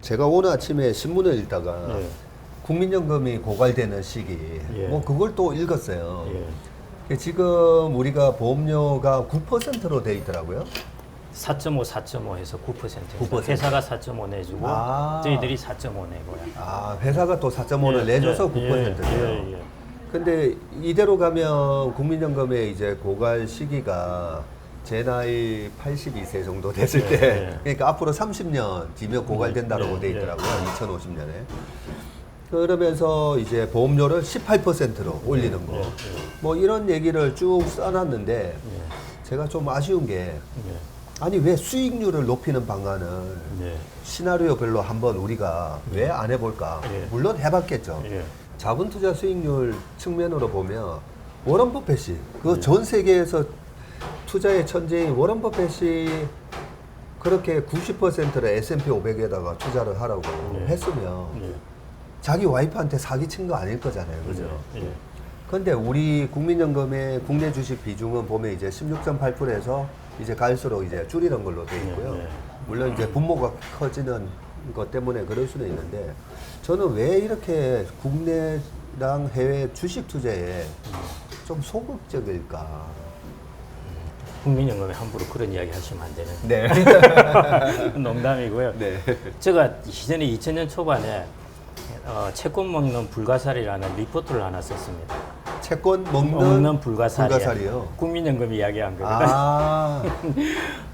제가 오늘 아침에 신문을 읽다가 예. 국민연금이 고갈되는 시기, 예. 뭐 그걸 또 읽었어요. 예. 지금 우리가 보험료가 9%로 돼 있더라고요. 4.5, 4.5 해서 9%. 9%. 회사가 4.5 내주고 아. 저희들이 4.5 내고요. 아, 회사가 또 4.5를 내줘서 9%예요. 예. 근데 이대로 가면 국민연금의 이제 고갈 시기가 제 나이 82세 정도 됐을 예, 때, 예. 그러니까 앞으로 30년 뒤면 고갈된다라고 예, 돼 예. 있더라고요. 2050년에. 그러면서 이제 보험료를 18%로 올리는 거. 예, 예. 뭐 이런 얘기를 쭉 써놨는데, 예. 제가 좀 아쉬운 게, 예. 아니 왜 수익률을 높이는 방안을 예. 시나리오별로 한번 우리가 왜 안 해볼까? 예. 물론 해봤겠죠. 예. 자본 투자 수익률 측면으로 보면 워런 버핏이 그 예. 전 세계에서 투자의 천재인 워런 버핏이 그렇게 90%를 S&P 500에다가 투자를 하라고 예. 했으면 예. 자기 와이프한테 사기친 거 아닐 거잖아요, 그죠? 예. 근데 우리 국민연금의 국내 주식 비중은 보면 이제 16.8%에서 이제 갈수록 이제 줄이는 걸로 돼 있고요. 예. 물론 이제 분모가 커지는 것 때문에 그럴 수는 있는데 저는 왜 이렇게 국내랑 해외 주식 투자에 좀 소극적일까? 국민연금에 함부로 그런 이야기 하시면 안 되는. 네. 농담이고요. 네. 제가 이전에 2000년 초반에 채권 먹는 불가사리라는 리포트를 하나 썼습니다. 채권 먹는, 먹는 불가사리. 불가사리요. 국민연금이 이야기한 거거든요. 아,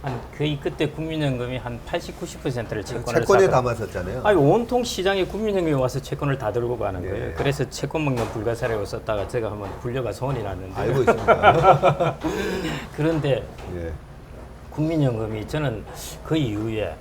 한 거의 그때 국민연금이 한 80, 90%를 채권을 채권에 샀거든요. 담았었잖아요. 아니 온통 시장에 국민연금이 와서 채권을 다 들고 가는 거예요. 네. 그래서 채권 먹는 불가사리라고 썼다가 제가 한번 불려가 소문이 났는데 알고 있습니다. 그런데 예. 국민연금이 저는 그 이후에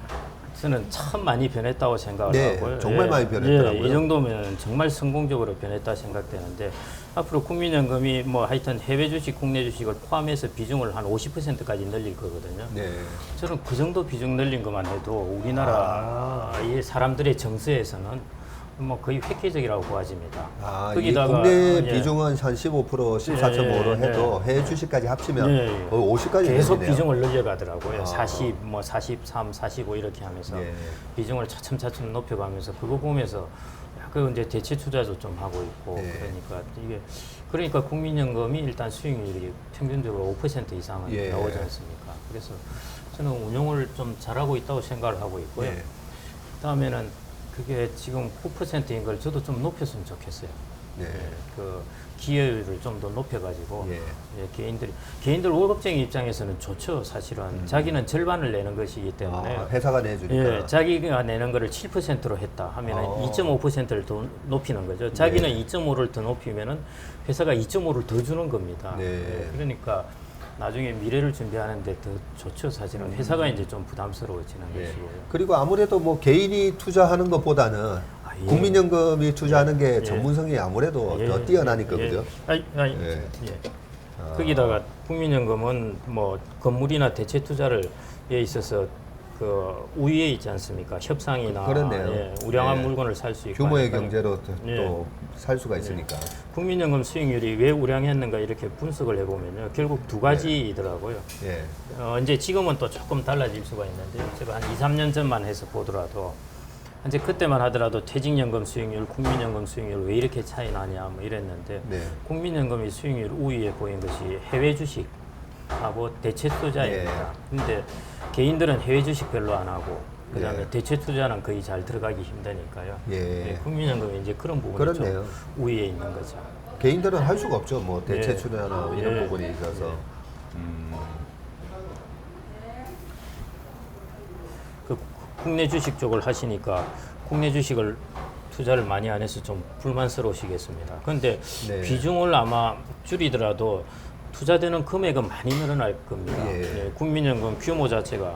저는 참 많이 변했다고 생각을 네, 하고요. 정말 많이 변했더라고요. 이 정도면 정말 성공적으로 변했다 생각되는데 앞으로 국민연금이 뭐 하여튼 해외 주식, 국내 주식을 포함해서 비중을 한 50%까지 늘릴 거거든요. 네. 저는 그 정도 비중 늘린 것만 해도 우리나라 이 사람들의 정서에서는 뭐 거의 획기적이라고 보아집니다. 아, 이 거기다가 국내 예. 비중은 한 15%, 14.5로 예, 해도 해외 주식까지 합치면 예, 예. 거의 50까지 계속 되네요. 비중을 늘려가더라고요. 아. 40, 뭐 43, 45 이렇게 하면서 예. 비중을 차츰차츰 높여가면서 그거 보면서 그 이제 대체 투자도 좀 하고 있고 예. 그러니까 국민연금이 일단 수익률이 평균적으로 5% 이상은 예. 나오지 않습니까? 그래서 저는 운용을 좀 잘하고 있다고 생각을 하고 있고요. 예. 그다음에는 그게 지금 9%인 걸 저도 좀 높였으면 좋겠어요. 네. 그 기여율을 좀 더 높여가지고 예. 개인들 월급쟁이 입장에서는 좋죠. 사실은 자기는 절반을 내는 것이기 때문에 아, 회사가 내주니까. 예, 자기가 내는 거를 7%로 했다 하면은 어. 2.5%를 더 높이는 거죠. 자기는 2.5를 더 높이면은 회사가 2.5를 더 주는 겁니다. 네. 예, 그러니까 나중에 미래를 준비하는데 더 좋죠. 사실은 회사가 이제 좀 부담스러워지는 예. 것이고요. 그리고 아무래도 뭐 개인이 투자하는 것보다는 예. 국민연금이 투자하는 게 예. 전문성이 아무래도 더 뛰어나니까 그죠? 예. 아. 거기다가 국민연금은 뭐 건물이나 대체 투자를 에 있어서 그 우위에 있지 않습니까? 협상이나 그렇네요. 예, 우량한 예. 물건을 살 수 있고 규모의 하니까요. 경제로 예. 또 살 수가 있으니까. 국민연금 수익률이 왜 우량했는가 이렇게 분석을 해보면요. 결국 두 가지이더라고요. 예. 이제 지금은 또 조금 달라질 수가 있는데 제가 한 2, 3년 전만 해서 보더라도 이제 그때만 하더라도 퇴직연금 수익률, 국민연금 수익률 왜 이렇게 차이 나냐 뭐 이랬는데 네. 국민연금이 수익률 우위에 보인 것이 해외 주식하고 대체 투자입니다. 근데 개인들은 해외 주식 별로 안 하고 그다음에 예. 대체 투자는 거의 잘 들어가기 힘드니까요. 예. 국민연금이 이제 그런 부분이 그렇네요. 좀 우위에 있는 거죠. 개인들은 할 수가 없죠. 뭐 대체 예. 출연이나 이런 예. 부분이 있어서. 그 국내 주식 쪽을 하시니까 국내 주식을 투자를 많이 안 해서 좀 불만스러우시겠습니다. 그런데 네. 비중을 아마 줄이더라도 투자되는 금액은 많이 늘어날 겁니다. 예. 예, 국민연금 규모 자체가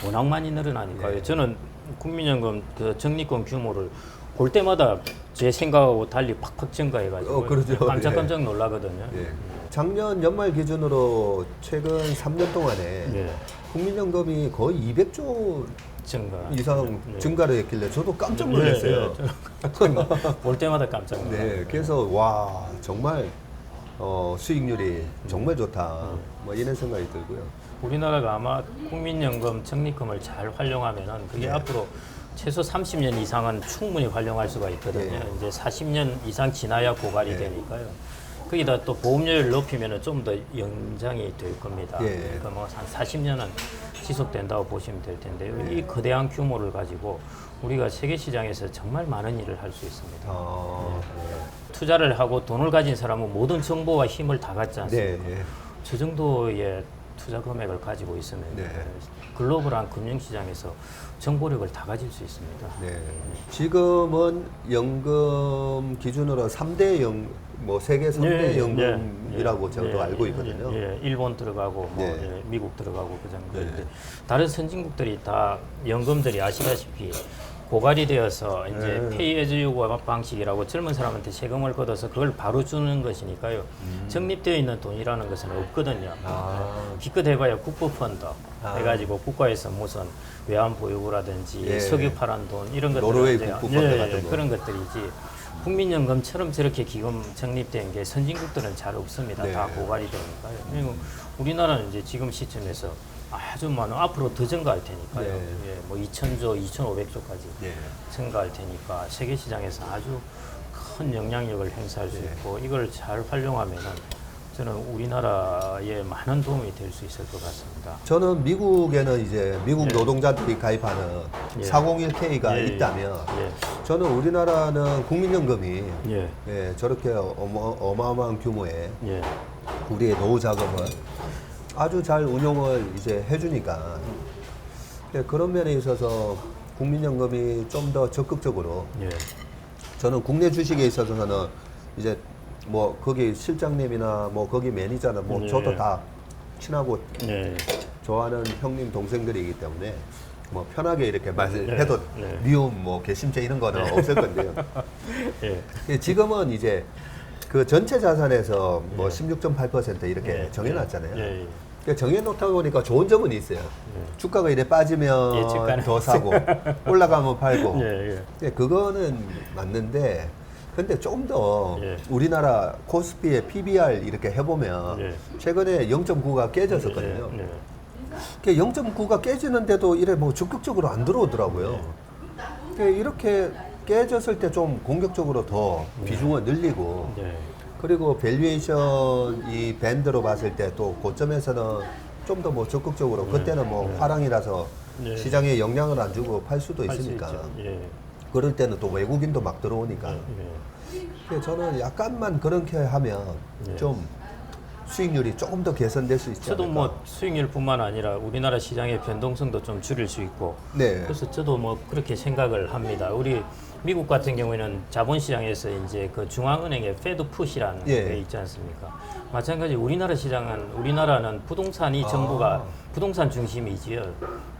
워낙 많이 늘어나니까요. 예. 저는 국민연금 그 적립금 규모를 볼 때마다 제 생각하고 달리 팍팍 증가해가지고 그러죠. 깜짝깜짝 놀라거든요. 예. 작년 연말 기준으로 최근 3년 동안에 예. 국민연금이 거의 200조 증가 이상 예. 증가를 했길래 저도 깜짝 놀랐어요. 저는 볼 때마다 깜짝 놀라요. 네, 그래서 와 정말 수익률이 정말 좋다. 뭐 이런 생각이 들고요. 우리나라가 아마 국민연금 적립금을 잘 활용하면은 그게 네. 앞으로 최소 30년 이상은 충분히 활용할 수가 있거든요. 네. 이제 40년 이상 지나야 고갈이 네. 되니까요. 거기다 또 보험료를 높이면은 좀 더 연장이 될 겁니다. 예. 그러니까 뭐 한 40년은 지속된다고 보시면 될 텐데요. 네. 이 거대한 규모를 가지고 우리가 세계 시장에서 정말 많은 일을 할 수 있습니다. 투자를 하고 돈을 가진 사람은 모든 정보와 힘을 다 갖지 않습니까? 네. 저 정도의 투자 금액을 가지고 있으면 네. 글로벌한 금융시장에서 정보력을 다 가질 수 있습니다. 네. 지금은 연금 기준으로 3대 뭐 세계 3대 연금이라고 저도 알고 있거든요. 일본 들어가고 뭐 네. 미국 들어가고 그 정도인데 네. 다른 선진국들이 다 연금들이 아시다시피 고갈이 되어서 이제 네. 페이 에즈 유고 방식이라고 젊은 사람한테 세금을 걷어서 그걸 바로 주는 것이니까요. 적립되어 있는 돈이라는 것은 없거든요. 기껏해봐야 국부펀드 해가지고 국가에서 무슨 외환보유고라든지 예. 석유 팔은 돈 이런 것들 노르웨이 국부펀드 같은 거. 그런 것들이지. 국민연금처럼 저렇게 기금 적립된 게 선진국들은 잘 없습니다. 네. 다 고갈이 되니까요. 그리고 우리나라는 이제 지금 시점에서 아주 많은 앞으로 더 증가할 테니까요. 네. 예, 뭐 2,000조, 2,500조까지 예. 증가할 테니까 세계 시장에서 아주 큰 영향력을 행사할 수 네. 있고 이걸 잘 활용하면은 저는 우리나라에 많은 도움이 될 수 있을 것 같습니다. 저는 미국에는 이제 미국 노동자들이 가입하는 예. 401k가 예, 있다면 예. 저는 우리나라는 국민연금이 예. 예, 저렇게 어마어마한 규모의 예. 우리의 노후 자금을 아주 잘 운용을 이제 해주니까 예, 그런 면에 있어서 국민연금이 좀 더 적극적으로 예. 저는 국내 주식에 있어서는 이제 뭐 거기 실장님이나 뭐 거기 매니저나 뭐 예. 저도 다 친하고 예. 좋아하는 형님 동생들이기 때문에 뭐 편하게 이렇게 말을 네, 해도 네. 미움 뭐 개심죄 이런 거는 없을 건데요. 예. 예, 지금은 이제 그 전체 자산에서 뭐 16.8% 이렇게 정해놨잖아요. 예. 예. 그러니까 정해놓다 보니까 좋은 점은 있어요. 주가가 이래 빠지면 예측가능. 더 사고 올라가면 팔고. 예. 예, 그거는 맞는데 근데 좀 더 예. 우리나라 코스피의 PBR 이렇게 해보면 예. 최근에 0.9가 깨졌었거든요. 예. 0.9가 깨지는데도 이래 뭐 적극적으로 안 들어오더라고요. 이렇게 깨졌을 때 좀 공격적으로 더 비중을 늘리고 예. 그리고 밸류에이션 이 밴드로 봤을 때 또 고점에서는 좀 더 뭐 적극적으로 그때는 뭐 화랑이라서 네. 시장에 영향을 안 주고 팔 수도 할 수 있으니까 있죠. 예. 그럴 때는 또 외국인도 막 들어오니까 예. 그래서 저는 약간만 그렇게 하면 네. 좀 수익률이 조금 더 개선될 수 있지 저도 않을까. 뭐 수익률뿐만 아니라 우리나라 시장의 변동성도 좀 줄일 수 있고 네. 그래서 저도 뭐 그렇게 생각을 합니다. 우리 미국 같은 경우에는 자본시장에서 이제 그 중앙은행의 페드 풋이라는 예. 게 있지 않습니까? 마찬가지 우리나라는 부동산이 정부가 부동산 중심이지요.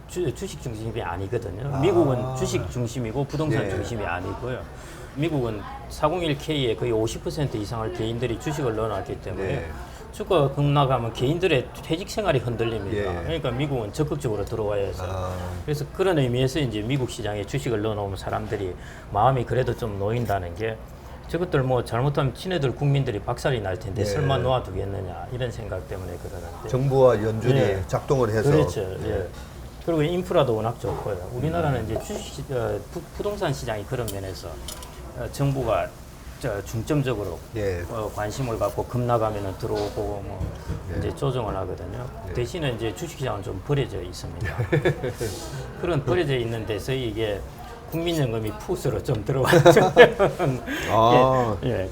주식 중심이 아니거든요. 미국은 주식 중심이고 부동산 예. 중심이 아니고요. 미국은 401k에 거의 50% 이상을 개인들이 주식을 넣어놨기 때문에 네. 주가가 급락하면 개인들의 퇴직 생활이 흔들립니다. 예. 그러니까 미국은 적극적으로 들어와야죠. 그래서 그런 의미에서 이제 미국 시장에 주식을 넣어놓은 사람들이 마음이 그래도 좀 놓인다는 게 저것들 뭐 잘못하면 지네들 국민들이 박살이 날 텐데 예. 설마 놓아두겠느냐 이런 생각 때문에 그러는데. 정부와 연준이 예. 작동을 해서 그렇죠. 예. 그리고 인프라도 워낙 좋고요. 우리나라는 이제 부동산 시장이 그런 면에서 정부가 중점적으로 예. 관심을 갖고 급락하면 들어오고 뭐 예. 이제 조정을 하거든요. 예. 대신에 이제 주식시장은 좀 버려져 있습니다. 그런 버려져 있는 데서 이게 국민연금이 풋으로 좀 들어왔죠. 아, 예.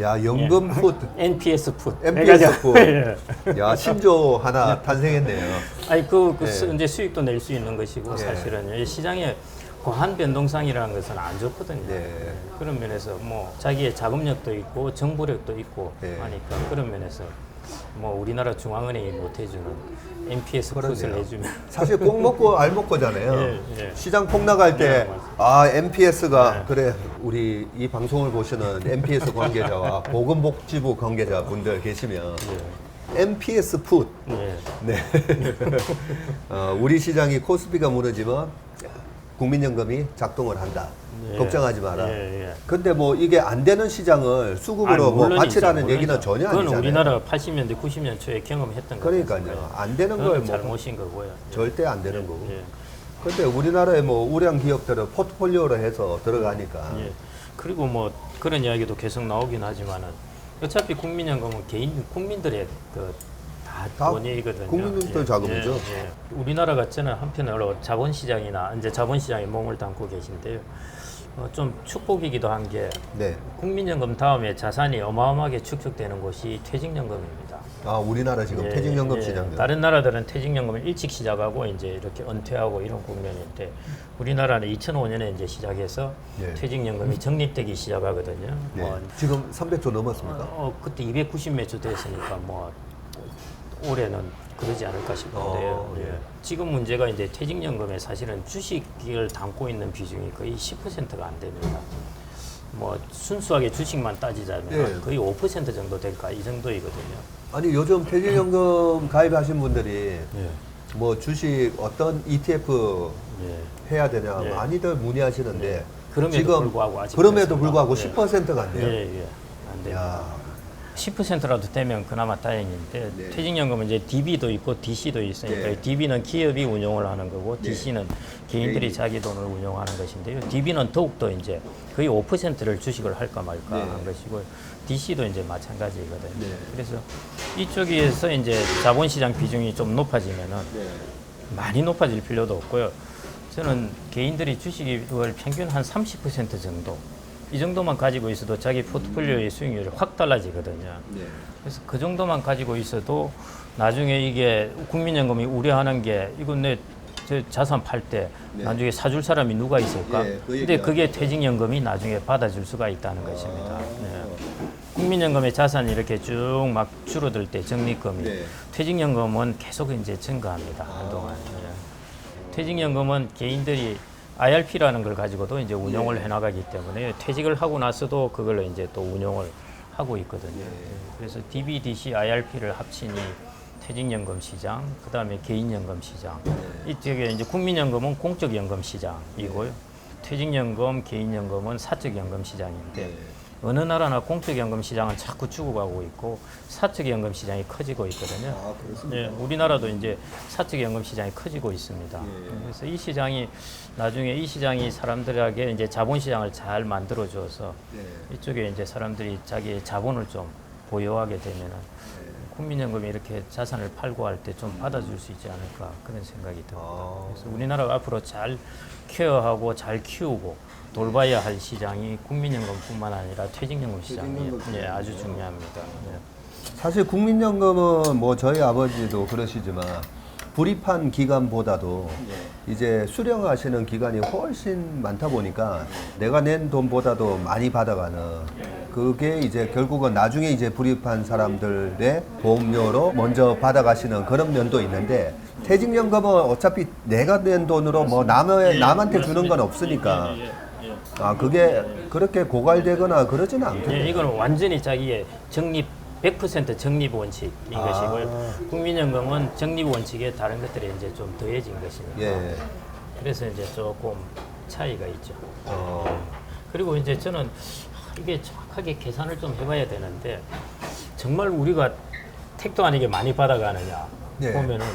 야 연금 풋, NPS 풋. MPS 풋. 예. 야 신조 하나 탄생했네요. 아니 예. 이제 수익도 낼 수 있는 것이고 예. 사실은 이 시장에 과한 변동성이라는 것은 안 좋거든요. 네. 그런 면에서 뭐 자기의 자금력도 있고 정보력도 있고 네. 하니까 그런 면에서 뭐 우리나라 중앙은행이 못 해주는 NPS 풋을 그러네요. 해주면 사실 꼭 먹고 알 먹고잖아요. 예, 예. 시장 폭락할 때, 네, 아, MPS가, 네. 그래, 우리 이 방송을 보시는 MPS 관계자와 보건복지부 관계자 분들 계시면, MPS 풋. 예. 네. 우리 시장이 코스피가 무너지면, 국민연금이 작동을 한다. 예. 걱정하지 마라. 예, 예. 근데 뭐 이게 안 되는 시장을 수급으로 뭐 물론이죠, 바치라는 물론이죠. 얘기는 전혀 그건 아니잖아요. 우리나라 80년대, 90년 초에 경험했던 거예요. 그러니까요. 안 되는 걸 뭐 잘못인 거고요. 절대 안 되는 거고. 예. 근데 우리나라의 뭐 우량 기업들은 포트폴리오로 해서 들어가니까. 예. 그리고 뭐 그런 이야기도 계속 나오긴 하지만은 어차피 국민연금은 국민들의 다 다 돈이거든요. 국민들 자금이죠. 우리나라 같지는 한편으로 자본시장이나 이제 자본시장에 몸을 담고 계신데요. 좀 축복이기도 한 게 네. 국민연금 다음에 자산이 어마어마하게 축적되는 곳이 퇴직연금입니다. 아, 우리나라 지금 퇴직연금 시장. 다른 나라들은 퇴직연금을 일찍 시작하고 이제 이렇게 은퇴하고 이런 국면인데 우리나라는 2005년에 이제 시작해서 예. 퇴직연금이 적립되기 시작하거든요. 네. 뭐, 지금 300조 넘었습니까? 그때 290몇 조 됐으니까 뭐 올해는 그러지 않을까 싶은데요. 예. 지금 문제가 이제 퇴직연금에 사실은 주식을 담고 있는 비중이 거의 10%가 안 됩니다. 뭐 순수하게 주식만 따지자면 예. 거의 5% 정도 될까 이 정도이거든요. 아니 요즘 퇴직연금 가입하신 분들이 예. 뭐 주식 어떤 ETF 예. 해야 되냐 예. 많이들 문의하시는데 그럼에도 지금 불구하고 아직 그럼에도 그렇습니다. 불구하고 예. 10%가 안 돼요. 예, 예. 안 돼요. 야, 10%라도 되면 그나마 다행인데 네. 퇴직연금은 이제 DB도 있고 DC도 있으니까 네. DB는 기업이 운용을 하는 거고 네. DC는 개인들이 네. 자기 돈을 운용하는 것인데요. DB는 더욱더 이제 거의 5%를 주식을 할까 말까 네. 한 것이고 DC도 이제 마찬가지거든요. 네. 그래서 이쪽에서 이제 자본시장 비중이 좀 높아지면은 네. 많이 높아질 필요도 없고요. 저는 개인들이 주식을 평균 한 30% 정도 이 정도만 가지고 있어도 자기 포트폴리오의 수익률이 확 달라지거든요. 네. 그래서 그 정도만 가지고 있어도 나중에 이게 국민연금이 우려하는 게 이건 내 자산 팔 때 네. 나중에 사줄 사람이 누가 있을까? 예, 그 근데 얘기가 그게 퇴직연금이 나중에 받아줄 수가 있다는 것입니다. 네. 국민연금의 자산이 이렇게 쭉 막 줄어들 때 적립금이 네. 퇴직연금은 계속 이제 증가합니다. 한동안. 네. 퇴직연금은 개인들이 IRP라는 걸 가지고도 이제 운용을 해나가기 때문에 퇴직을 하고 나서도 그걸로 이제 또 운용을 하고 있거든요. 그래서 DB, DC, IRP를 합치니 퇴직연금 시장, 그 다음에 개인연금 시장. 이쪽에 이제 국민연금은 공적연금 시장이고요. 퇴직연금, 개인연금은 사적연금 시장인데 어느 나라나 공적연금 시장은 자꾸 죽어가고 있고 사적연금 시장이 커지고 있거든요. 아, 그렇습니까? 네, 우리나라도 이제 사적연금 시장이 커지고 있습니다. 예. 그래서 이 시장이 나중에 이 시장이 사람들에게 이제 자본시장을 잘 만들어 줘서 네. 이쪽에 이제 사람들이 자기의 자본을 좀 보유하게 되면은 국민연금이 이렇게 자산을 팔고 할 때 좀 받아줄 수 있지 않을까 그런 생각이 듭니다. 아. 그래서 우리나라가 앞으로 잘 케어하고 잘 키우고 돌봐야 할 시장이 국민연금뿐만 아니라 퇴직연금 시장이 퇴직연금 예, 아주 중요합니다. 예. 사실 국민연금은 뭐 저희 아버지도 그러시지만 불입한 기간보다도 이제 수령하시는 기간이 훨씬 많다 보니까 내가 낸 돈보다도 많이 받아가는 그게 이제 결국은 나중에 이제 불입한 사람들의 보험료로 먼저 받아가시는 그런 면도 있는데 퇴직연금은 어차피 내가 낸 돈으로 뭐 남한테 주는 건 없으니까 아 그게 그렇게 고갈되거나 그러지는 않겠네요. 예, 이거는 완전히 자기의 적립 100% 적립 원칙인 것이고요. 국민연금은 적립 원칙에 다른 것들이 이제 좀 더해진 것입니다. 예. 그래서 이제 조금 차이가 있죠. 그리고 이제 저는 이게 정확하게 계산을 좀 해봐야 되는데 정말 우리가 택도 아니게 많이 받아가느냐 네. 보면은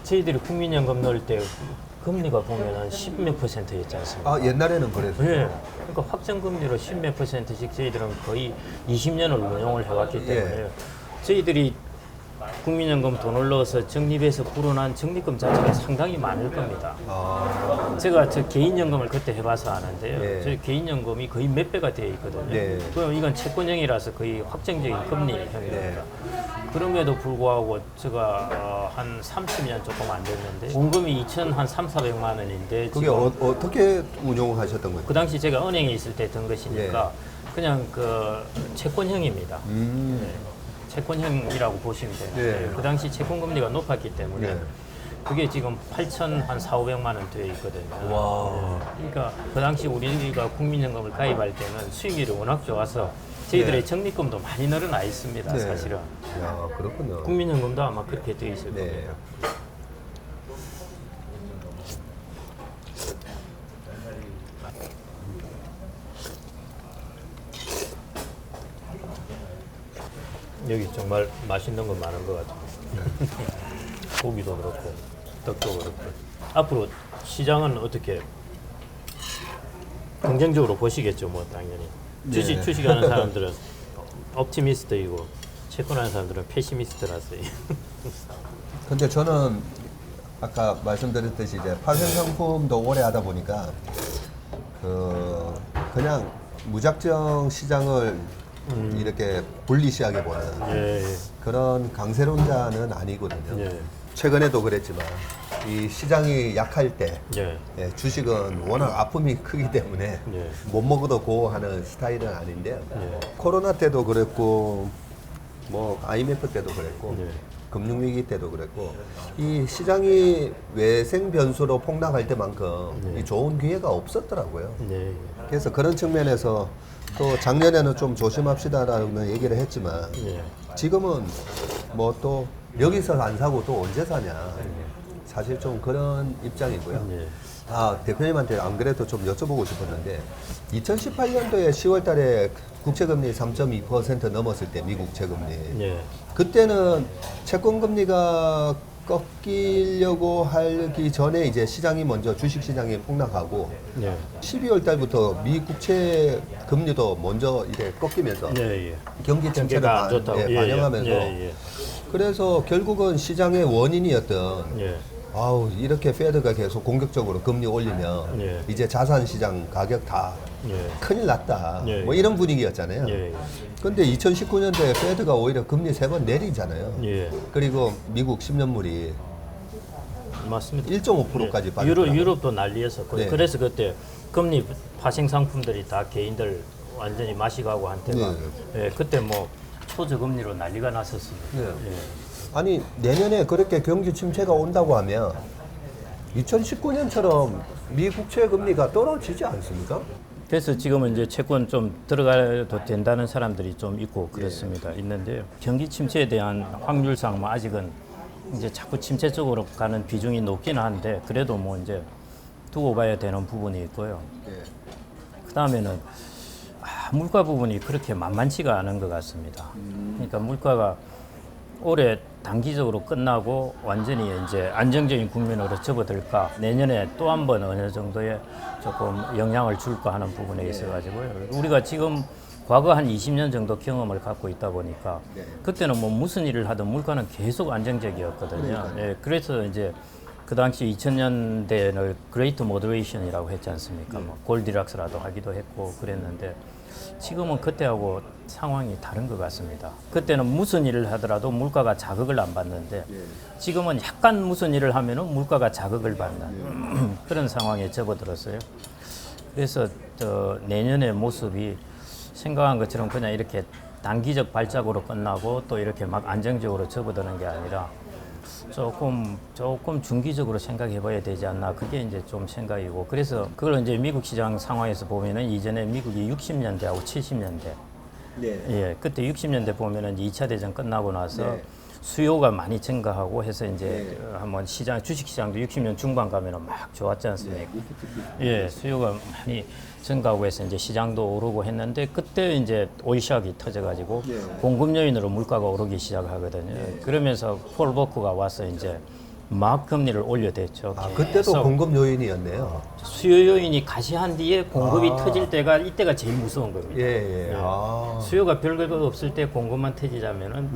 저희들이 국민연금 넣을 때 금리가 보면은 10몇 %였지 않습니까? 아 옛날에는 그랬어요. 예. 그러니까 확정금리로 10몇 %씩 저희들은 거의 20년을 운영을 해왔기 때문에 저희들이 국민연금 돈을 넣어서 적립해서 불어난 적립금 자체가 상당히 많을 겁니다. 제가 저 개인연금을 그때 해봐서 아는데요. 예. 저희 개인연금이 거의 몇 배가 되어 있거든요. 네. 그럼 이건 채권형이라서 거의 확정적인 금리형입니다. 네. 그럼에도 불구하고 제가 한 30년 조금 안 됐는데 원금이 2,300~400만 원인데 그게 지금 어떻게 운용하셨던 거예요? 그 당시 제가 은행에 있을 때 든 것이니까 그냥 그 채권형입니다. 네. 채권형이라고 보시면 돼요. 네. 그 당시 채권 금리가 높았기 때문에 네. 그게 지금 8,400~500만 원 되어 있거든요. 와. 그러니까 그 당시 우리가 국민연금을 가입할 때는 수익률이 워낙 좋아서 저희들의 네. 적립금도 많이 늘어나 있습니다. 네. 사실은 야 그렇군요. 국민연금도 아마 그렇게 되어 있을 네. 겁니다. 여기 정말 맛있는 거 많은 것 같아요. 고기도 그렇고 떡도 그렇고. 앞으로 시장은 어떻게 긍정적으로 보시겠죠, 뭐 당연히. 주식하는 사람들은 옵티미스트이고 채권하는 사람들은 페시미스트라서요. 근데 저는 아까 말씀드렸듯이 이제 파생 상품도 오래 하다 보니까 그냥 무작정 시장을 이렇게 불리시하게 보는 예, 그런 강세론자는 아니거든요. 예, 최근에도 그랬지만 이 시장이 약할 때 예, 예, 주식은 워낙 아픔이 크기 때문에 예. 못 먹어도 고하는 스타일은 아닌데요. 예. 코로나 때도 그랬고 뭐 IMF 때도 그랬고 예. 금융위기 때도 그랬고 이 시장이 외생 변수로 폭락할 때만큼 이 좋은 기회가 없었더라고요. 예, 그래서 그런 측면에서 또 작년에는 좀 조심합시다라는 얘기를 했지만 예. 지금은 뭐 또 여기서 안 사고 또 언제 사냐 사실 좀 그런 입장이고요. 예. 아 대표님한테 안 그래도 좀 여쭤보고 싶었는데 2018년도에 10월 달에 국채금리 3.2% 넘었을 때 미국 채금리 예. 그때는 채권금리가 꺾이려고 하기 전에 이제 시장이 먼저 주식시장이 폭락하고 예. 12월 달부터 미 국채 금리도 먼저 이제 꺾이면서 예, 예. 경기 침체를 경기가 안 좋다고. 예, 반영하면서 예, 예. 그래서 결국은 시장의 원인이었던 예. 아우 이렇게 페드가 계속 공격적으로 금리 올리면 예. 이제 자산 시장 가격 다 예. 큰일 났다 예. 뭐 이런 분위기였잖아요. 예. 근데 2019년도에 페드가 오히려 금리 3번 내리잖아요. 예. 그리고 미국 10년물이 맞습니다. 1.5%까지 빠졌더라고요. 유럽도 난리였었고 네. 그래서 그때 금리 파생 상품들이 다 개인들 완전히 마시가고 한때가 예, 그때 뭐 초저금리로 난리가 났었습니다. 네. 예. 아니 내년에 그렇게 경기 침체가 온다고 하면 2019년처럼 미 국채 금리가 떨어지지 않습니까? 그래서 지금은 이제 채권 좀 들어가도 된다는 사람들이 좀 있고 그렇습니다. 있는데요. 경기 침체에 대한 확률상 뭐 아직은 이제 자꾸 침체 쪽으로 가는 비중이 높긴 한데 그래도 뭐 이제 두고 봐야 되는 부분이 있고요. 그 다음에는 물가 부분이 그렇게 만만치가 않은 것 같습니다. 그러니까 물가가 올해 단기적으로 끝나고 완전히 이제 안정적인 국면으로 접어들까 내년에 또 한 번 어느 정도의 조금 영향을 줄까 하는 부분에 있어가지고요. 우리가 지금 과거 한 20년 정도 경험을 갖고 있다 보니까 그때는 뭐 무슨 일을 하든 물가는 계속 안정적이었거든요. 예, 그래서 이제 그 당시 2000년대를 그레이트 모더레이션이라고 했지 않습니까? 뭐 골디락스라도 하기도 했고 그랬는데 지금은 그때하고 상황이 다른 것 같습니다. 그때는 무슨 일을 하더라도 물가가 자극을 안 받는데 지금은 약간 무슨 일을 하면은 물가가 자극을 받는 그런 상황에 접어들었어요. 그래서 내년의 모습이 생각한 것처럼 그냥 이렇게 단기적 발작으로 끝나고 또 이렇게 막 안정적으로 접어드는 게 아니라 조금 중기적으로 생각해 봐야 되지 않나 그게 이제 좀 생각이고 그래서 그걸 이제 미국 시장 상황에서 보면은 이전에 미국이 60년대하고 70년대 예 그때 60년대 보면은 2차 대전 끝나고 나서 수요가 많이 증가하고 해서 이제 한번 주식 시장도 60년 중반 가면은 막 좋았지 않습니까? 예 수요가 많이 증가하고 해서 이제 시장도 오르고 했는데 그때 이제 오일쇼크가 터져가지고 공급 요인으로 물가가 오르기 시작하거든요. 그러면서 폴 보커가 와서 이제 막 금리를 올려댔죠. 아 그때도 공급 요인이었네요. 수요 요인이 가시한 뒤에 공급이 터질 때가 이때가 제일 무서운 겁니다. 예. 아. 수요가 별거 없을 때 공급만 터지자면은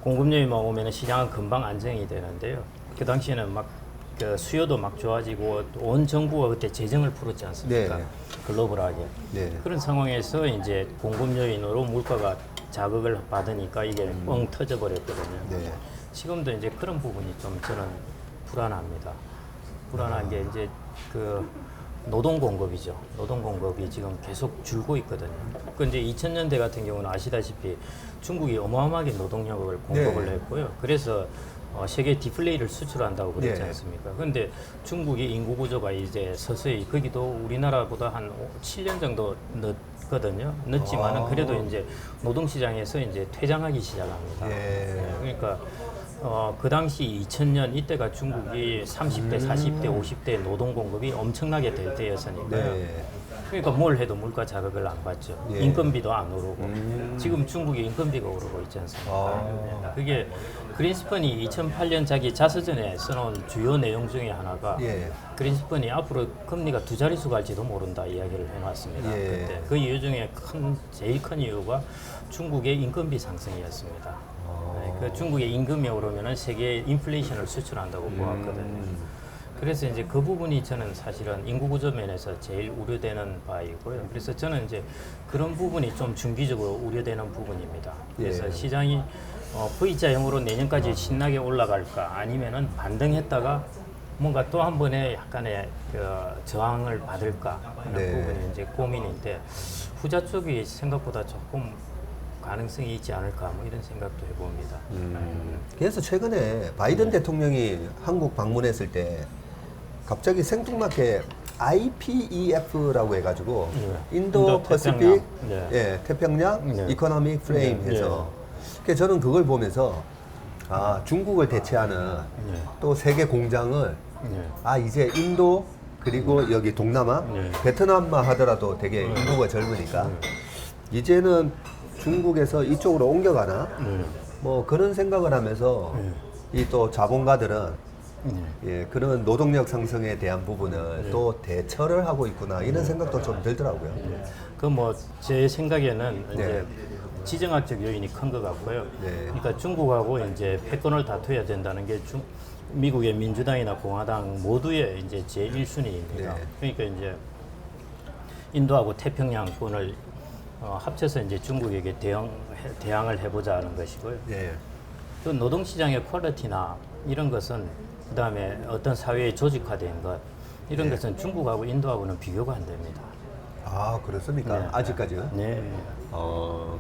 공급 요인만 오면은 시장은 금방 안정이 되는데요. 그 당시에는 막 그 수요도 막 좋아지고 온 정부가 그때 재정을 풀었지 않습니까? 글로벌하게. 그런 상황에서 이제 공급 요인으로 물가가 자극을 받으니까 이게 뻥 터져 버렸거든요. 지금도 이제 그런 부분이 좀 저는 불안합니다. 불안한 게 이제 그 노동 공급이죠. 노동 공급이 지금 계속 줄고 있거든요. 그 이제 2000년대 같은 경우는 아시다시피 중국이 어마어마하게 노동력을 공급을 했고요. 그래서 세계 디플레이를 수출한다고 그랬지 않습니까? 그런데 중국의 인구 구조가 이제 서서히 거기도 우리나라보다 한 7년 정도 늦거든요. 늦지만은 그래도 이제 노동시장에서 이제 퇴장하기 시작합니다. 그러니까 그 당시 2000년 이때가 중국이 30대, 40대, 50대 노동 공급이 엄청나게 될 때였으니까요. 그러니까 뭘 해도 물가 자극을 안 받죠. 예. 인건비도 안 오르고. 지금 중국의 인건비가 오르고 있지 않습니까? 아. 그게 그린스펀이 2008년 자기 자서전에 써놓은 주요 내용 중에 하나가 예. 그린스펀이 앞으로 금리가 두 자릿수 갈지도 모른다 이야기를 해놨습니다. 예. 그때 그 이유 중에 제일 큰 이유가 중국의 인건비 상승이었습니다. 네, 그 중국의 임금이 오르면은 세계에 인플레이션을 수출한다고 보았거든요. 그래서 이제 그 부분이 저는 사실은 인구 구조 면에서 제일 우려되는 바이고요. 그래서 저는 이제 그런 부분이 좀 중기적으로 우려되는 부분입니다. 그래서 예. 시장이 V자형으로 내년까지 신나게 올라갈까 아니면은 반등했다가 뭔가 또 한 번에 약간의 그 저항을 받을까 하는 네. 부분이 이제 고민인데 후자 쪽이 생각보다 조금 가능성이 있지 않을까 뭐 이런 생각도 해봅니다. 그래서 최근에 바이든 대통령이 한국 방문했을 때 갑자기 생뚱맞게 IPEF라고 해가지고 인도 인도 퍼시픽 태평양. 네. 예, 태평양 네. 이코노믹 프레임 네. 해서 그래서 저는 그걸 보면서 아 중국을 대체하는 또 세계 공장을 네. 아 이제 인도 그리고 여기 동남아 네. 베트남만 하더라도 되게 인구가 젊으니까 이제는 중국에서 이쪽으로 옮겨가나 뭐 그런 생각을 하면서 이 또 자본가들은 예, 그런 노동력 상승에 대한 부분을 또 대처를 하고 있구나 이런 생각도 좀 들더라고요. 그 뭐 제 생각에는 네. 이제 지정학적 요인이 큰 것 같고요. 네. 그러니까 중국하고 이제 패권을 다투어야 된다는 게 미국의 민주당이나 공화당 모두의 이제 제 1순위입니다. 네. 그러니까 이제 인도하고 태평양권을 합쳐서 이제 중국에게 대항을 해보자는 것이고요. 네. 또 노동시장의 퀄리티나 이런 것은 그 다음에 어떤 사회의 조직화된 것 이런 네. 것은 중국하고 인도하고는 비교가 안 됩니다. 아 그렇습니까? 네. 아직까지는? 네. 어,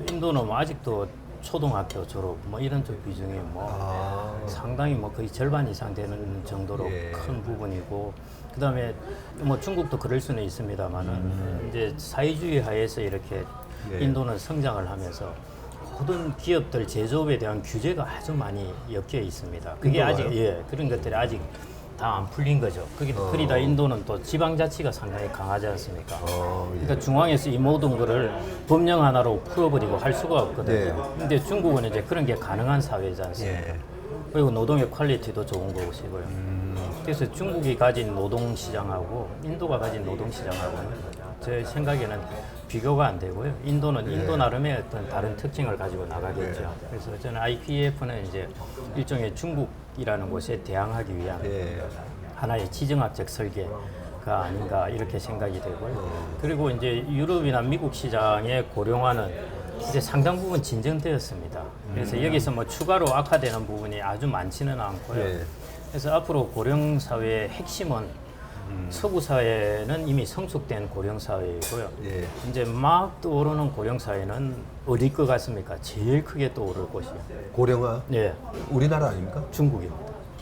인도는 뭐 아직도 초등학교 졸업 뭐 이런 쪽 비중이 뭐 아, 상당히 뭐 거의 절반 이상 되는 정도로 예. 큰 부분이고 그다음에 뭐 중국도 그럴 수는 있습니다만은 이제 사회주의 하에서 이렇게 예. 인도는 성장을 하면서 모든 기업들 제조업에 대한 규제가 아주 많이 엮여 있습니다. 그게 인도가요? 아직 그런 것들이 아직 다 안 풀린 거죠. 그러다 인도는 또 지방자치가 상당히 강하지 않습니까? 예. 그러니까 중앙에서 이 모든 거를 법령 하나로 풀어버리고 할 수가 없거든요. 네. 근데 중국은 이제 그런 게 가능한 사회지 않습니까? 예. 그리고 노동의 퀄리티도 좋은 것이고요. 그래서 중국이 가진 노동시장하고 인도가 가진 노동시장하고는 제 생각에는 비교가 안 되고요. 인도는 인도 나름의 어떤 다른 특징을 가지고 나가겠죠. 그래서 저는 IPEF는 이제 일종의 중국이라는 곳에 대항하기 위한 예. 하나의 지정학적 설계가 아닌가 이렇게 생각이 되고요. 그리고 이제 유럽이나 미국 시장에 고령화는 이제 상당 부분 진정되었습니다. 그래서 여기서 뭐 추가로 악화되는 부분이 아주 많지는 않고요. 예. 그래서 앞으로 고령 사회의 핵심은 서구 사회는 이미 성숙된 고령 사회이고요. 예. 이제 막 떠오르는 고령 사회는 어딜 것 같습니까? 제일 크게 떠오를 곳이 고령화? 네, 우리나라 아닙니까? 중국입니다.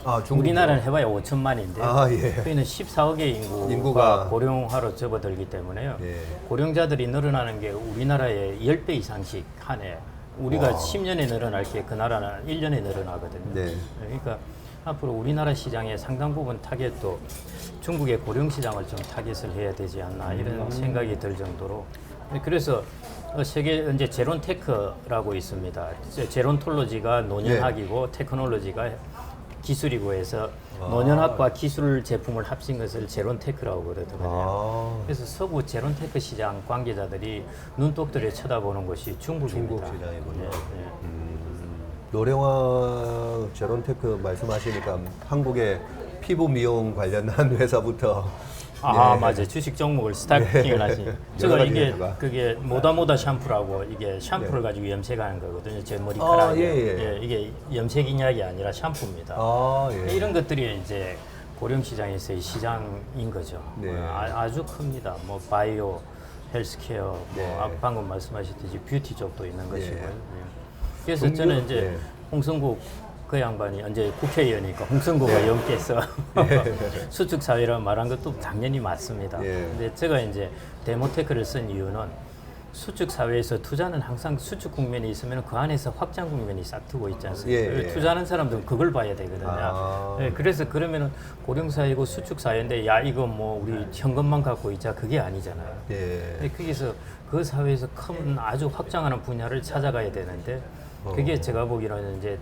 아, 중국. 우리나라는 해봐야 5천만인데 아, 예. 저희는 14억의 인구가 인구가 고령화로 접어들기 때문에요. 예. 고령자들이 늘어나는 게 우리나라의 10배 이상씩 한 해. 우리가 10년에 늘어날 게 그 나라는 1년에 늘어나거든요. 네. 그러니까 앞으로 우리나라 시장의 상당 부분 타겟도 중국의 고령 시장을 좀 타겟을 해야 되지 않나 이런 생각이 들 정도로 그래서 세계 이제 제론테크라고 있습니다. 제론톨로지가 노년학이고 테크놀로지가 기술이고 해서 노년학과 기술 제품을 합친 것을 제론테크라고 그러더라고요. 아, 그래서 서구 제론테크 시장 관계자들이 눈독들에 쳐다보는 것이 중국입니다. 중국 시장이군요. 네, 네. 노령화 제론테크 말씀하시니까 한국의 피부 미용 관련한 회사부터 아 예. 맞아요. 주식 종목을 스타킹을 하시. 제가 여러 이게 가지 회사가. 그게 모다모다 샴푸라고 이게 샴푸를 가지고 염색하는 거거든요. 제 머리카락에 예. 이게 염색 인약이 아니라 샴푸입니다. 아, 예. 이런 것들이 이제 고령 시장에서의 시장인 거죠. 네. 아주 큽니다. 뭐 바이오, 헬스케어, 네. 뭐 방금 말씀하셨듯이 뷰티 쪽도 있는 것이고요. 예. 그래서 종교? 저는 이제 네. 홍성국 그 양반이 이제 국회의원이니까 홍성국과 연계해서 수축 사회라고 말한 것도 당연히 맞습니다. 예. 근데 제가 이제 데모테크를 쓴 이유는 수축 사회에서 투자는 항상 수축 국면이 있으면 그 안에서 확장 국면이 싹 트고 있지 않습니까? 예, 예. 투자하는 사람들은 그걸 봐야 되거든요. 아. 예, 그래서 그러면은 고령 사회고 수축 사회인데 야 이거 뭐 우리 현금만 갖고 있자 그게 아니잖아요. 예. 예, 거기서 그 사회에서 큰 아주 확장하는 분야를 찾아가야 되는데 그게 제가 보기로는 이제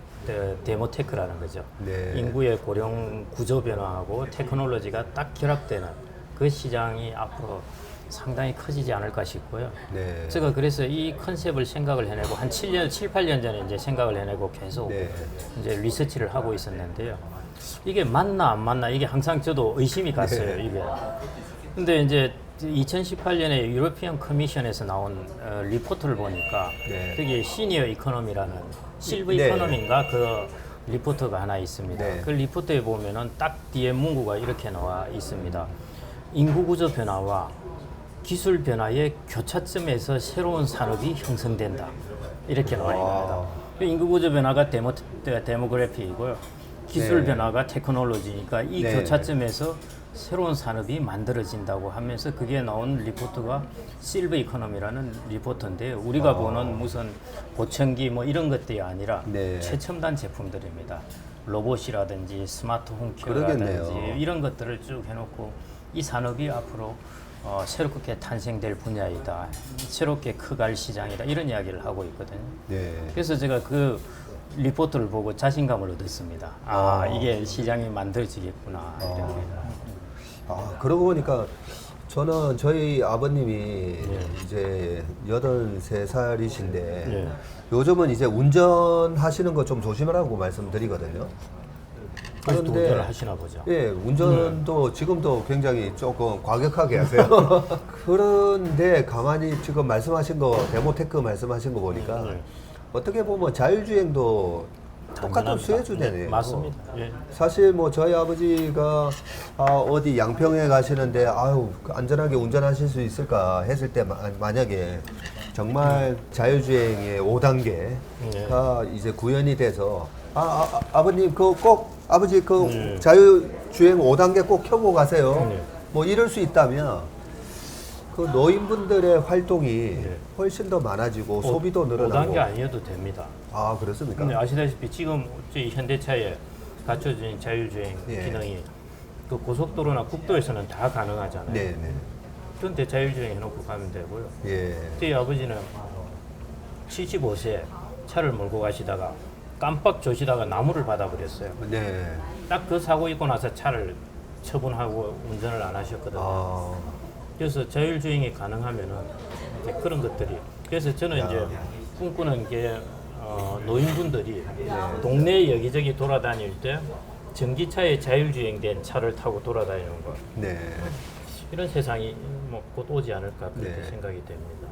데모테크라는 거죠. 네. 인구의 고령 구조 변화하고 테크놀로지가 딱 결합되는 그 시장이 앞으로 상당히 커지지 않을까 싶고요. 네. 제가 그래서 이 컨셉을 생각을 해내고 한 7, 8년 전에 이제 생각을 해내고 계속 네. 이제 리서치를 하고 있었는데요. 이게 맞나 안 맞나 이게 항상 저도 의심이 갔어요. 네. 이게. 근데 이제 2018년에 유로피언 커미션에서 나온 리포트를 보니까 네. 그게 시니어 이코노미라는 실브 네. 이코노미인가 그 리포트가 하나 있습니다. 네. 그 리포트에 보면은 딱 뒤에 문구가 이렇게 나와 있습니다. 인구 구조 변화와 기술 변화의 교차점에서 새로운 산업이 형성된다. 이렇게 나와 있는 겁니다. 인구 구조 변화가 데모그래피이고요. 기술 네. 변화가 테크놀로지니까 이 네. 교차점에서 새로운 산업이 만들어진다고 하면서 그게 나온 리포트가 실버 이코노미라는 리포트인데요. 우리가 보는 무슨 보청기 뭐 이런 것들이 아니라 네. 최첨단 제품들입니다. 로봇이라든지 스마트 그러겠네요. 홈케어라든지 이런 것들을 쭉 해놓고 이 산업이 앞으로 새롭게 탄생될 분야이다. 새롭게 커갈 시장이다. 이런 이야기를 하고 있거든요. 네. 그래서 제가 그 리포트를 보고 자신감을 얻었습니다. 이게 시장이 만들어지겠구나. 이렇게. 그러고 보니까 저는 저희 아버님이 네. 이제 83살이신데 네. 요즘은 이제 운전하시는 거 좀 조심하라고 말씀드리거든요. 아직도 운전을 하시나 보죠. 예, 운전도 지금도 굉장히 조금 과격하게 하세요. 그런데 가만히 지금 말씀하신 거, 데모테크 말씀하신 거 보니까 네. 어떻게 보면 자율주행도 똑같은 당연합니다. 수혜주제네요. 네, 맞습니다. 예. 사실 뭐 저희 아버지가 어디 양평에 가시는데 아유 안전하게 운전하실 수 있을까 했을 때 만약에 정말 자율주행의 5단계가 이제 구현이 돼서 아버님 그 꼭 아버지 그 자율주행 5단계 꼭 켜고 가세요. 네. 뭐 이럴 수 있다면 그 노인분들의 활동이 훨씬 더 많아지고 소비도 늘어나고. 5단계 아니어도 됩니다. 아 그렇습니까? 근데 아시다시피 지금 저희 현대차에 갖춰진 자율주행 예. 기능이 그 고속도로나 국도에서는 다 가능하잖아요. 네, 네. 그런데 자율주행 해놓고 가면 되고요. 예. 저희 아버지는 75세 차를 몰고 가시다가 깜빡 조시다가 나무를 받아버렸어요. 네. 딱 그 사고 있고 나서 차를 처분하고 운전을 안 하셨거든요. 아. 그래서 자율주행이 가능하면은 이제 그런 것들이 그래서 저는 이제 꿈꾸는 게 노인분들이 동네 여기저기 돌아다닐 때 전기차에 자율주행된 차를 타고 돌아다니는 거 네. 이런 세상이 뭐 곧 오지 않을까 그렇게 네. 생각이 됩니다.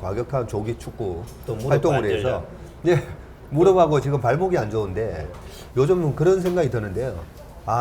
과격한 조기 축구 또 무릎 활동을 관절염. 해서 예, 무릎하고 지금 발목이 안 좋은데 요즘은 그런 생각이 드는데요.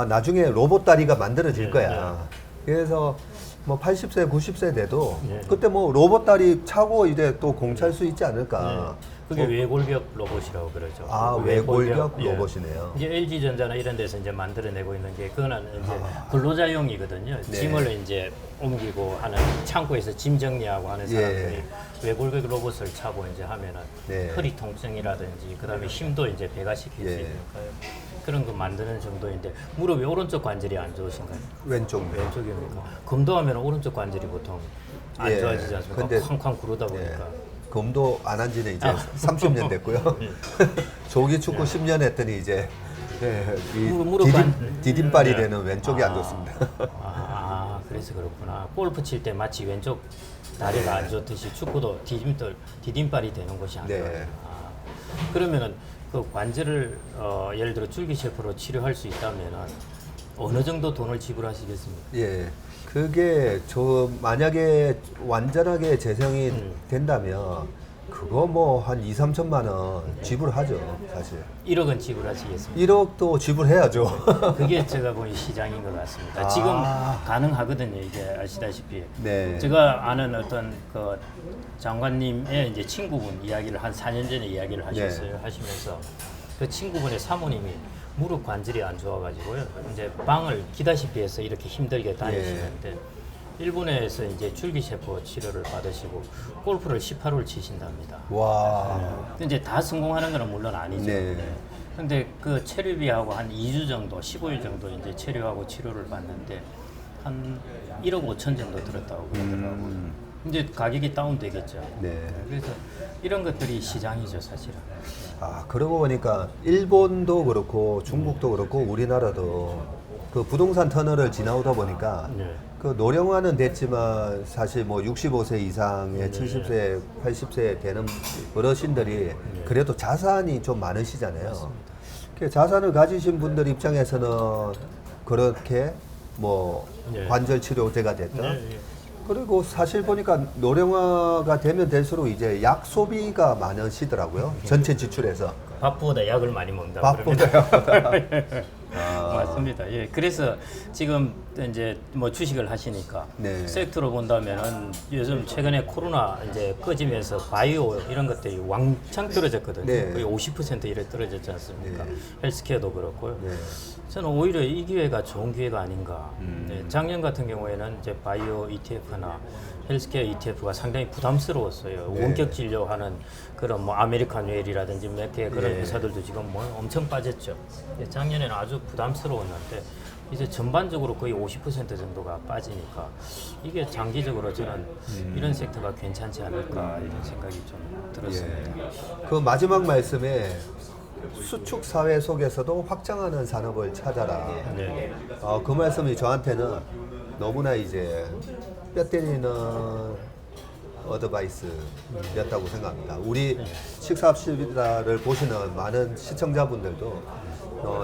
나중에 로봇 다리가 만들어질 네, 거야. 그래서 뭐 80세, 90세 돼도 네. 그때 뭐 로봇 다리 차고 이제 또 공차할 수 있지 않을까. 그게 외골격 로봇이라고 그러죠. 외골격 예. 로봇이네요. 이제 LG전자나 이런 데서 이제 만들어내고 있는 게 그거는 이제 근로자용이거든요. 네. 짐을 이제 옮기고 하는 창고에서 짐 정리하고 하는 사람들이 예. 외골격 로봇을 차고 이제 하면은 네. 허리 통증이라든지 그다음에 힘도 이제 배가시킬 수 예. 있으니까요. 그런 거 만드는 정도인데 무릎이 오른쪽 관절이 안 좋으신가요? 왼쪽. 왼쪽입니까? 검도하면 오른쪽 관절이 보통 안 예. 좋아지지 않습니까? 근데- 쾅쾅 구르다 예. 보니까. 검도 안 한 지는 이제 30년 됐고요. 조기 축구 10년 했더니 이제 이 무릎 디딤발이 네. 되는 왼쪽이 안 좋습니다. 그래서 그렇구나. 골프 칠 때 마치 왼쪽 다리가 안 좋듯이 축구도 디딤발이 되는 것이 아니라. 네. 그러면은 그 관절을 예를 들어 줄기세포로 치료할 수 있다면은 어느 정도 돈을 지불하시겠습니까? 예. 그게 저 만약에 완전하게 재생이 된다면 그거 뭐 한 2, 3천만 원 지불하죠, 사실. 1억은 지불하시겠습니까? 1억도 지불해야죠. 그게 제가 보기 시장인 것 같습니다. 지금 가능하거든요, 이게 아시다시피. 네. 제가 아는 어떤 그 장관님의 이제 친구분 이야기를 한 4년 전에 이야기를 하셨어요. 하시면서 그 친구분의 사모님이 무릎 관절이 안 좋아가지고요. 이제 방을 기다시피 해서 이렇게 힘들게 다니시는데 일본에서 이제 줄기세포 치료를 받으시고 골프를 18홀 치신답니다. 와. 근데 이제 다 성공하는 건 물론 아니죠. 네. 근데 그 체류비하고 한 2주 정도, 15일 정도 이제 체류하고 치료를 받는데 한 1억 5천 정도 들었다고 그러더라고요. 이제 가격이 다운되겠죠. 네. 그래서 이런 것들이 시장이죠, 사실은. 아, 그러고 보니까 일본도 그렇고 중국도 그렇고 우리나라도 그 부동산 터널을 지나오다 보니까 네. 그 노령화는 됐지만 사실 뭐 65세 이상의 70세, 80세 되는 어르신들이 그래도 자산이 좀 많으시잖아요. 그 자산을 가지신 분들 입장에서는 그렇게 뭐 네. 관절 치료제가 됐든 네, 네. 그리고 사실 보니까 노령화가 되면 될수록 이제 약 소비가 많으시더라고요. 전체 지출에서. 밥보다 약을 많이 먹는다. 밥보다 맞습니다. 예. 그래서 지금 이제 뭐 주식을 하시니까 네. 섹터로 본다면은 요즘 최근에 코로나 이제 꺼지면서 바이오 이런 것들이 왕창 떨어졌거든요. 네. 거의 50% 이래 떨어졌지 않습니까? 네. 헬스케어도 그렇고요. 네. 저는 오히려 이 기회가 좋은 기회가 아닌가. 네, 작년 같은 경우에는 이제 바이오 ETF나 헬스케어 ETF가 상당히 부담스러웠어요. 네. 원격 진료하는 그런 뭐 아메리칸 웰이라든지 몇 개 그런 네. 회사들도 지금 뭐 엄청 빠졌죠. 작년에는 아주 부담스러웠는데 이제 전반적으로 거의 50% 정도가 빠지니까 이게 장기적으로 저는 이런 섹터가 괜찮지 않을까 이런 생각이 좀 들었습니다. 그 마지막 말씀에 수축 사회 속에서도 확장하는 산업을 찾아라. 네. 그 말씀이 저한테는 너무나 이제 뼈 때리는 어드바이스였다고 생각합니다. 우리 식사합시다를 보시는 많은 시청자분들도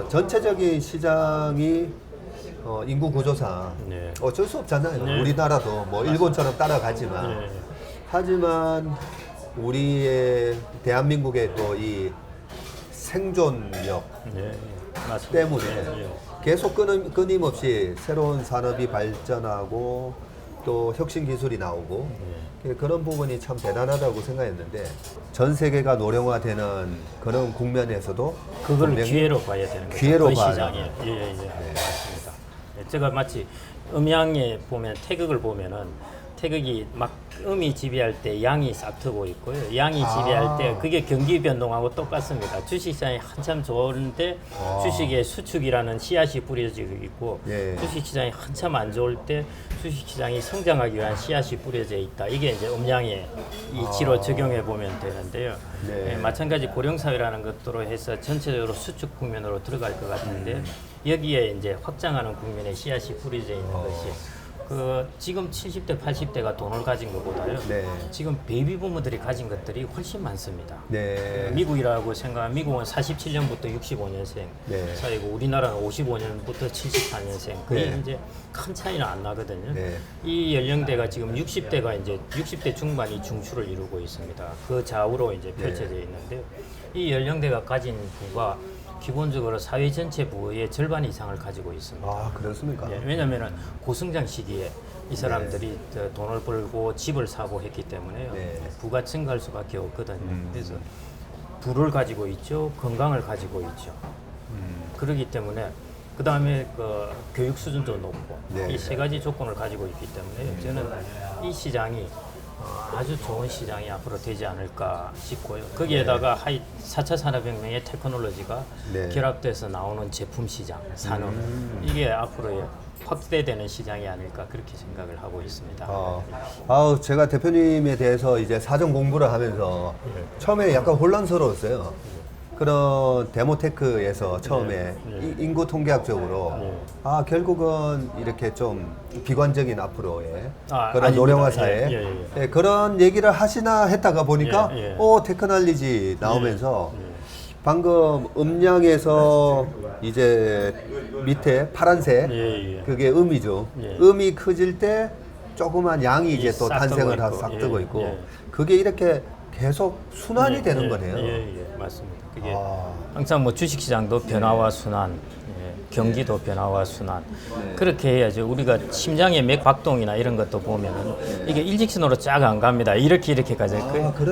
전체적인 시장이 인구 구조상 네. 어쩔 수 없잖아요. 네. 우리나라도 뭐 일본처럼 따라가지만 네. 하지만 우리의 대한민국의 또 이 생존력 네. 맞습니다. 때문에 네. 계속 끊임없이 새로운 산업이 발전하고 또 혁신 기술이 나오고 그런 부분이 참 대단하다고 생각했는데 전 세계가 노령화되는 그런 국면에서도 그걸 분명히 기회로 봐야 되는 거죠. 기회로 그 봐야 시장이에요. 예, 맞습니다. 예, 제가 마치 음양에 보면 태극을 보면은 태극이 막 음이 지배할 때 양이 싹트고 있고요. 양이 지배할 때 그게 경기 변동하고 똑같습니다. 주식시장이 한참 좋은데 주식의 수축이라는 씨앗이 뿌려지고 있고 예. 주식시장이 한참 안 좋을 때 주식시장이 성장하기 위한 씨앗이 뿌려져 있다. 이게 이제 음양의 이치로 적용해 보면 되는데요. 네. 예, 마찬가지 고령사회라는 것으로 해서 전체적으로 수축 국면으로 들어갈 것 같은데 여기에 이제 확장하는 국면에 씨앗이 뿌려져 있는 것이 그 지금 70대, 80대가 돈을 가진 것보다요. 네. 지금 베이비 부모들이 가진 것들이 훨씬 많습니다. 네. 미국이라고 생각하면 미국은 47년부터 65년생 네. 사이고 우리나라는 55년부터 74년생 거의 네. 이제 큰 차이는 안 나거든요. 네. 이 연령대가 지금 60대가 이제 60대 중반이 중추를 이루고 있습니다. 그 좌우로 이제 펼쳐져 있는데요. 이 연령대가 가진 부가 기본적으로 사회 전체 부의 절반 이상을 가지고 있습니다. 아, 그렇습니까? 예, 왜냐하면 고성장 시기에 이 사람들이 돈을 벌고 집을 사고 했기 때문에요. 네. 부가 증가할 수밖에 없거든요. 그래서 부를 가지고 있죠, 건강을 가지고 있죠. 그렇기 때문에 그 다음에 그 교육 수준도 높고 네. 이 세 가지 조건을 가지고 있기 때문에 저는 이 시장이 아주 좋은 시장이 앞으로 되지 않을까 싶고요. 거기에다가 4차 산업혁명의 테크놀로지가 네. 결합돼서 나오는 제품 시장, 산업 이게 앞으로의 확대되는 시장이 아닐까 그렇게 생각을 하고 있습니다. 제가 대표님에 대해서 이제 사전 공부를 하면서 처음에 약간 혼란스러웠어요. 그런 데모테크에서 처음에 인구 통계학적으로 결국은 이렇게 좀 비관적인 앞으로의 그런 아닙니다. 노령화 사회 예, 그런 얘기를 하시나 했다가 보니까 테크놀로지 나오면서 방금 음량에서 이제 밑에 파란색 그게 음이죠. 음이 커질 때 조그만 양이 이제 또 탄생을 싹 뜨고 있고 그게 이렇게 계속 순환이 되는 거네요. 맞습니다. 그게 항상 뭐 주식시장도 변화와 순환, 경기도 변화와 순환 그렇게 해야죠. 우리가 심장의 맥박동이나 이런 것도 보면은 이게 일직선으로 쫙 안 갑니다. 이렇게 가죠.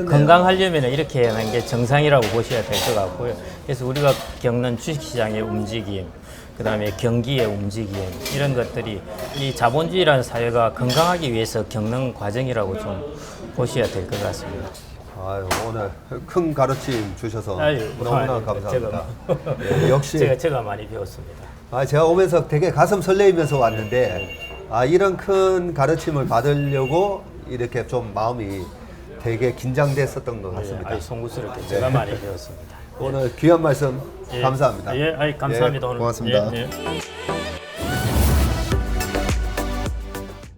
건강하려면 이렇게 하는 게 정상이라고 보셔야 될 것 같고요. 그래서 우리가 겪는 주식시장의 움직임 그다음에 경기의 움직임 이런 것들이 이 자본주의라는 사회가 건강하기 위해서 겪는 과정이라고 좀 보셔야 될 것 같습니다. 아유, 오늘 큰 가르침 주셔서 아유, 너무나 아닙니다. 감사합니다. 예, 역시 제가 많이 배웠습니다. 제가 오면서 되게 가슴 설레이면서 왔는데 이런 큰 가르침을 받으려고 이렇게 좀 마음이 되게 긴장됐었던 것 같습니다. 아주 송구스럽게 제가 많이 배웠습니다. 오늘 귀한 말씀 감사합니다. 감사합니다. 오늘. 고맙습니다. 예.